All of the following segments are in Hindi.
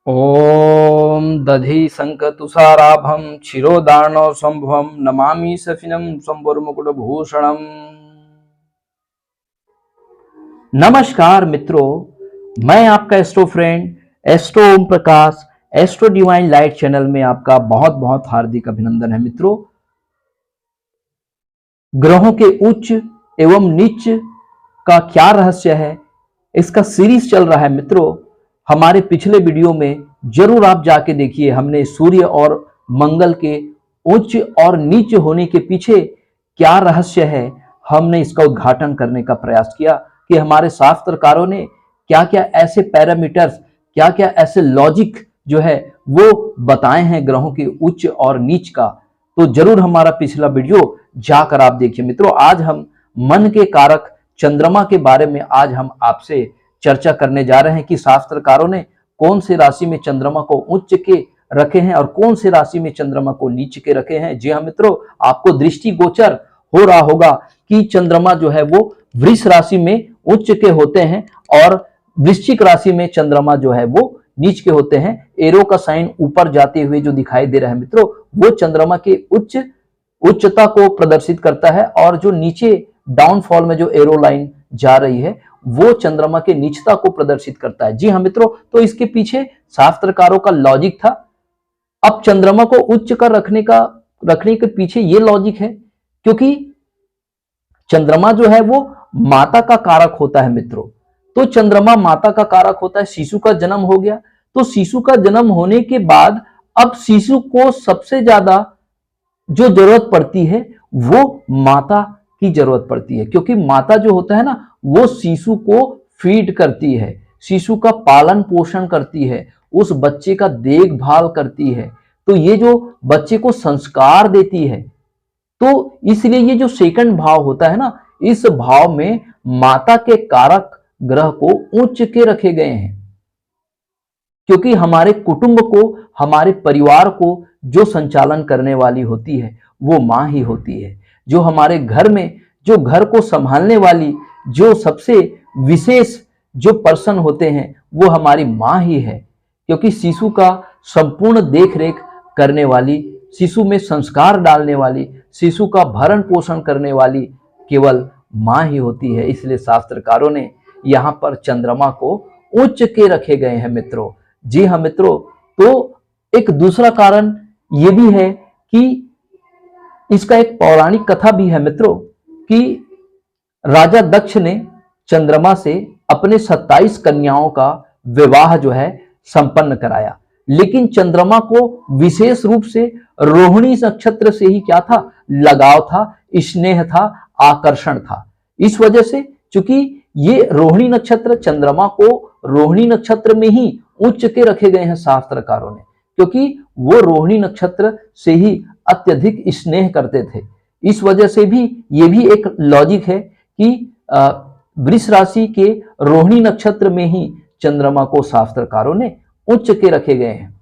ओम दधि संकतुषाराभं क्षीरोदार्णव संभवं नमामि सफिनं संवरमुकुटभूषणम्। नमस्कार मित्रों, मैं आपका astro friend astro Om Prakash astro divine light channel में आपका बहुत बहुत हार्दिक अभिनंदन है। मित्रों, ग्रहों के उच्च एवं नीच का क्या रहस्य है, इसका सीरीज चल रहा है। मित्रों, हमारे पिछले वीडियो में जरूर आप जाके देखिए, हमने सूर्य और मंगल के उच्च और नीच होने के पीछे क्या रहस्य है, हमने इसका उद्घाटन करने का प्रयास किया कि हमारे शास्त्रकारों ने क्या क्या ऐसे पैरामीटर्स, क्या क्या ऐसे लॉजिक जो है वो बताए हैं ग्रहों के उच्च और नीच का। तो जरूर हमारा पिछला वीडियो जाकर आप देखिए। मित्रों, आज हम मन के कारक चंद्रमा के बारे में आज हम आपसे चर्चा करने जा रहे हैं कि शास्त्रकारों ने कौन से राशि में चंद्रमा को उच्च के रखे हैं और कौन से राशि में चंद्रमा को नीच के रखे हैं। जी हाँ मित्रों, आपको दृष्टिगोचर हो रहा होगा कि चंद्रमा जो है वो वृष राशि में उच्च के होते हैं और वृश्चिक राशि में चंद्रमा जो है वो नीच के होते हैं। एरो का साइन ऊपर जाते हुए जो दिखाई दे रहा है मित्रों, वो चंद्रमा के उच्चता को प्रदर्शित करता है और जो नीचे डाउनफॉल में जो एरो लाइन जा रही है वो चंद्रमा के नीचता को प्रदर्शित करता है। जी हाँ मित्रों, तो इसके पीछे शास्त्रकारों का लॉजिक था। अब चंद्रमा को उच्च कर रखने के पीछे ये लॉजिक है क्योंकि चंद्रमा जो है वो माता का कारक होता है। मित्रों, तो चंद्रमा माता का कारक होता है। शिशु का जन्म हो गया, तो शिशु का जन्म होने के बाद अब शिशु को सबसे ज्यादा जो जरूरत पड़ती है वो माता की जरूरत पड़ती है, क्योंकि माता जो होता है ना वो शिशु को फीड करती है, शिशु का पालन पोषण करती है, उस बच्चे का देखभाल करती है, तो ये जो बच्चे को संस्कार देती है। तो इसलिए ये जो सेकंड भाव होता है ना, इस भाव में माता के कारक ग्रह को उच्च के रखे गए हैं, क्योंकि हमारे कुटुंब को, हमारे परिवार को जो संचालन करने वाली होती है वो मां ही होती है। जो हमारे घर में, जो घर को संभालने वाली, जो सबसे विशेष जो पर्सन होते हैं वो हमारी मां ही है, क्योंकि शिशु का संपूर्ण देखरेख करने वाली, शिशु में संस्कार डालने वाली, शिशु का भरण पोषण करने वाली केवल मां ही होती है। इसलिए शास्त्रकारों ने यहाँ पर चंद्रमा को उच्च के रखे गए हैं मित्रों। जी हाँ मित्रों, तो एक दूसरा कारण ये भी है कि इसका एक पौराणिक कथा भी है मित्रों कि राजा दक्ष ने चंद्रमा से अपने 27 कन्याओं का विवाह जो है संपन्न कराया, लेकिन चंद्रमा को विशेष रूप से रोहिणी नक्षत्र से ही क्या था, लगाव था, स्नेह था, आकर्षण था। इस वजह से चूंकि ये रोहिणी नक्षत्र, चंद्रमा को रोहिणी नक्षत्र में ही उच्च के रखे गए हैं शास्त्रकारों ने, क्योंकि वो रोहिणी नक्षत्र से ही अत्यधिक स्नेह करते थे। इस वजह से भी ये भी एक लॉजिक है कि वृष राशि के रोहिणी नक्षत्र में ही चंद्रमा को शास्त्रकारों ने उच्च के रखे गए हैं,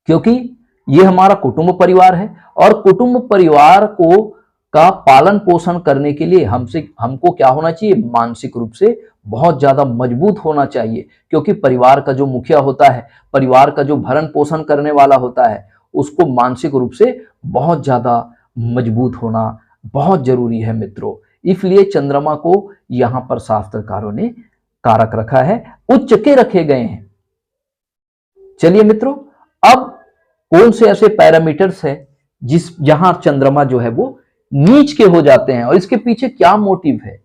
क्योंकि ये हमारा कुटुंब परिवार है और कुटुंब परिवार को का पालन पोषण करने के लिए हमको क्या होना चाहिए, मानसिक रूप से बहुत ज्यादा मजबूत होना चाहिए, क्योंकि परिवार का जो मुखिया होता है, परिवार का जो भरण पोषण करने वाला होता है, उसको मानसिक रूप से बहुत ज्यादा मजबूत होना बहुत जरूरी है मित्रों। इसलिए चंद्रमा को यहां पर शास्त्रकारों ने कारक रखा है, उच्च के रखे गए हैं। चलिए मित्रों, अब कौन से ऐसे पैरामीटर्स है जहां चंद्रमा जो है वो नीच के हो जाते हैं और इसके पीछे क्या मोटिव है।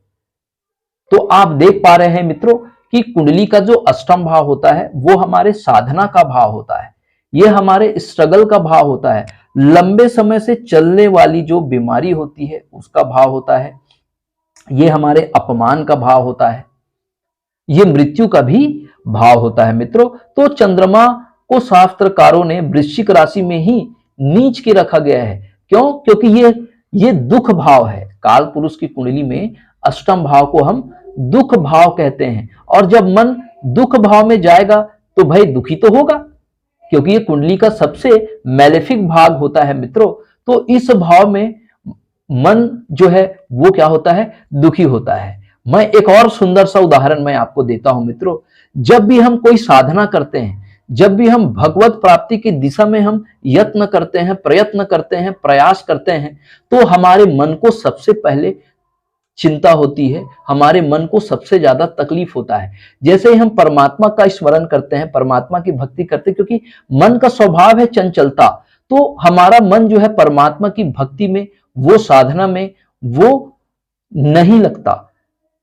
तो आप देख पा रहे हैं मित्रों कि कुंडली का जो अष्टम भाव होता है वो हमारे साधना का भाव होता है, ये हमारे स्ट्रगल का भाव होता है, लंबे समय से चलने वाली जो बीमारी होती है उसका भाव होता है, ये हमारे अपमान का भाव होता है, ये मृत्यु का भी भाव होता है मित्रों। तो चंद्रमा को शास्त्रकारों ने वृश्चिक राशि में ही नीच के रखा गया है। क्यों? क्योंकि ये दुख भाव है। काल पुरुष की कुंडली में अष्टम भाव को हम दुख भाव कहते हैं, और जब मन दुख भाव में जाएगा तो भाई दुखी तो होगा, क्योंकि ये कुंडली का सबसे मैलेफिक भाग होता है मित्रों। तो इस भाव में मन जो है वो क्या होता है, दुखी होता है। मैं एक और सुंदर सा उदाहरण मैं आपको देता हूं मित्रों। जब भी हम कोई साधना करते हैं, जब भी हम भगवत प्राप्ति की दिशा में हम यत्न करते हैं, प्रयत्न करते हैं, प्रयास करते हैं, तो हमारे मन को सबसे पहले चिंता होती है, हमारे मन को सबसे ज्यादा तकलीफ होता है। जैसे ही हम परमात्मा का स्मरण करते हैं, परमात्मा की भक्ति करते हैं, क्योंकि मन का स्वभाव है चंचलता, तो हमारा मन जो है परमात्मा की भक्ति में, वो साधना में वो नहीं लगता,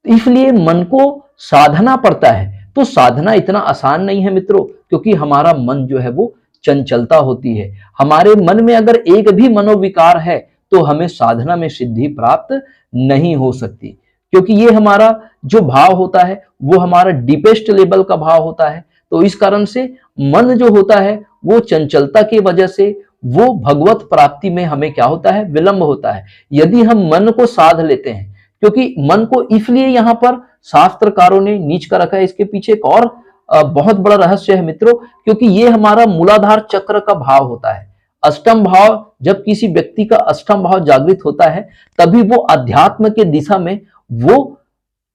इसलिए मन को साधना पड़ता है। तो साधना इतना आसान नहीं है मित्रों, क्योंकि हमारा मन जो है वो चंचलता होती है। हमारे मन में अगर एक भी मनोविकार है तो हमें साधना में सिद्धि प्राप्त नहीं हो सकती, क्योंकि ये हमारा जो भाव होता है वो हमारा डीपेस्ट लेवल का भाव होता है। तो इस कारण से मन जो होता है वो चंचलता की वजह से वो भगवत प्राप्ति में हमें क्या होता है, विलंब होता है। यदि हम मन को साध लेते हैं, क्योंकि मन को इसलिए यहाँ पर शास्त्रकारों ने नीच कर रखा है, इसके पीछे एक और बहुत बड़ा रहस्य है मित्रों, क्योंकि ये हमारा मूलाधार चक्र का भाव होता है। अष्टम भाव, जब किसी व्यक्ति का अष्टम भाव जागृत होता है तभी वो अध्यात्म के दिशा में वो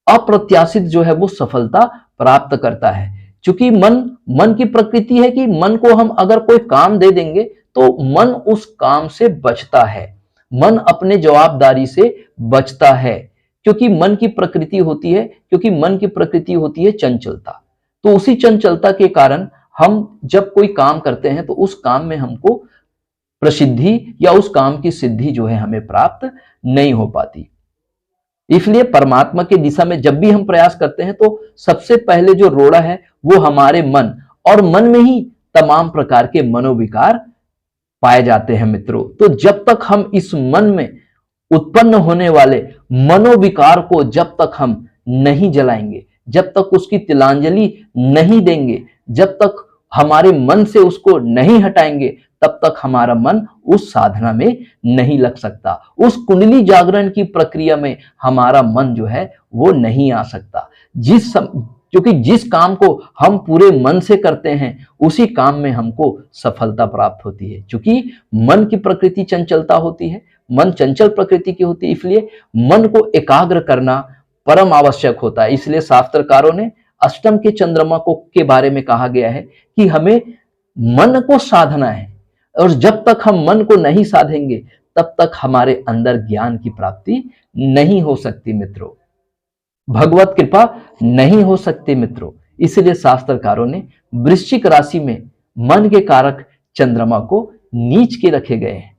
अप्रत्याशित जो है वो सफलता प्राप्त करता है। क्योंकि मन की प्रकृति है कि मन को हम अगर कोई काम दे देंगे तो मन उस काम से बचता है, मन अपने जवाबदारी से बचता है, क्योंकि मन की प्रकृति होती है, क्योंकि मन की प्रकृति होती है चंचलता। तो उसी चंचलता के कारण हम जब कोई काम करते हैं तो उस काम में हमको प्रसिद्धि या उस काम की सिद्धि जो है हमें प्राप्त नहीं हो पाती। इसलिए परमात्मा की दिशा में जब भी हम प्रयास करते हैं तो सबसे पहले जो रोड़ा है वो हमारे मन, और मन में ही तमाम प्रकार के मनोविकार पाए जाते हैं मित्रों। तो जब तक हम इस मन में उत्पन्न होने वाले मनोविकार को जब तक हम नहीं जलाएंगे, जब तक उसकी तिलांजलि नहीं देंगे, जब तक हमारे मन से उसको नहीं हटाएंगे, तब तक हमारा मन उस साधना में नहीं लग सकता, उस कुंडली जागरण की प्रक्रिया में हमारा मन जो है वो नहीं आ सकता। क्योंकि जिस काम को हम पूरे मन से करते हैं उसी काम में हमको सफलता प्राप्त होती है। क्योंकि मन की प्रकृति चंचलता होती है, मन चंचल प्रकृति की होती है, इसलिए मन को एकाग्र करना परम आवश्यक होता है। इसलिए शास्त्रकारों ने अष्टम के चंद्रमा को के बारे में कहा गया है कि हमें मन को साधना है, और जब तक हम मन को नहीं साधेंगे तब तक हमारे अंदर ज्ञान की प्राप्ति नहीं हो सकती मित्रों, भगवत कृपा नहीं हो सकती मित्रों। इसलिए शास्त्रकारों ने वृश्चिक राशि में मन के कारक चंद्रमा को नीच के रखे गए हैं।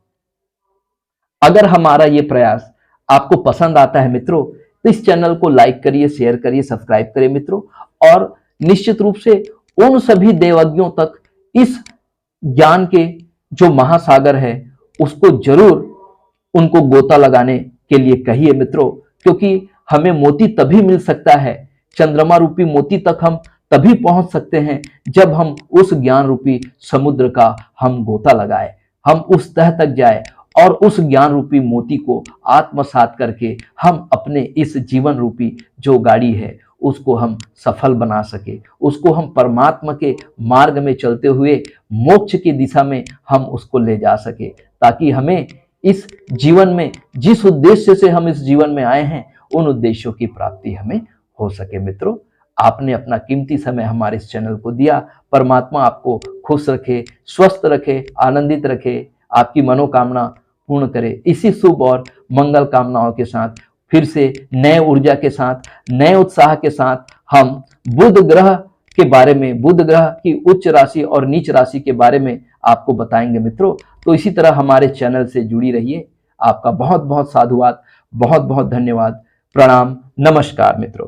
अगर हमारा ये प्रयास आपको पसंद आता है मित्रों तो इस चैनल को लाइक करिए, शेयर करिए, सब्सक्राइब करिए मित्रों, और निश्चित रूप से उन सभी देवज्ञों तक इस ज्ञान के जो महासागर है उसको जरूर उनको गोता लगाने के लिए कहिए मित्रों, क्योंकि हमें मोती तभी मिल सकता है, चंद्रमा रूपी मोती तक हम तभी पहुंच सकते हैं जब हम उस ज्ञान रूपी समुद्र का हम गोता लगाए, हम उस तह तक जाए और उस ज्ञान रूपी मोती को आत्मसात करके हम अपने इस जीवन रूपी जो गाड़ी है उसको हम सफल बना सके, उसको हम परमात्मा के मार्ग में चलते हुए मोक्ष की दिशा में हम उसको ले जा सके, ताकि हमें इस जीवन में जिस उद्देश्य से हम इस जीवन में आए हैं उन उद्देश्यों की प्राप्ति हमें हो सके। मित्रों, आपने अपना कीमती समय हमारे इस चैनल को दिया। परमात्मा आपको खुश रखे, स्वस्थ रखे, आनंदित रखे, आपकी मनोकामना पूर्ण करे। इसी शुभ और मंगल कामनाओं के साथ फिर से नए ऊर्जा के साथ, नए उत्साह के साथ हम बुध ग्रह के बारे में, बुध ग्रह की उच्च राशि और नीच राशि के बारे में आपको बताएंगे मित्रों। तो इसी तरह हमारे चैनल से जुड़ी रहिए। आपका बहुत बहुत साधुवाद, बहुत बहुत धन्यवाद, प्रणाम, नमस्कार मित्रों।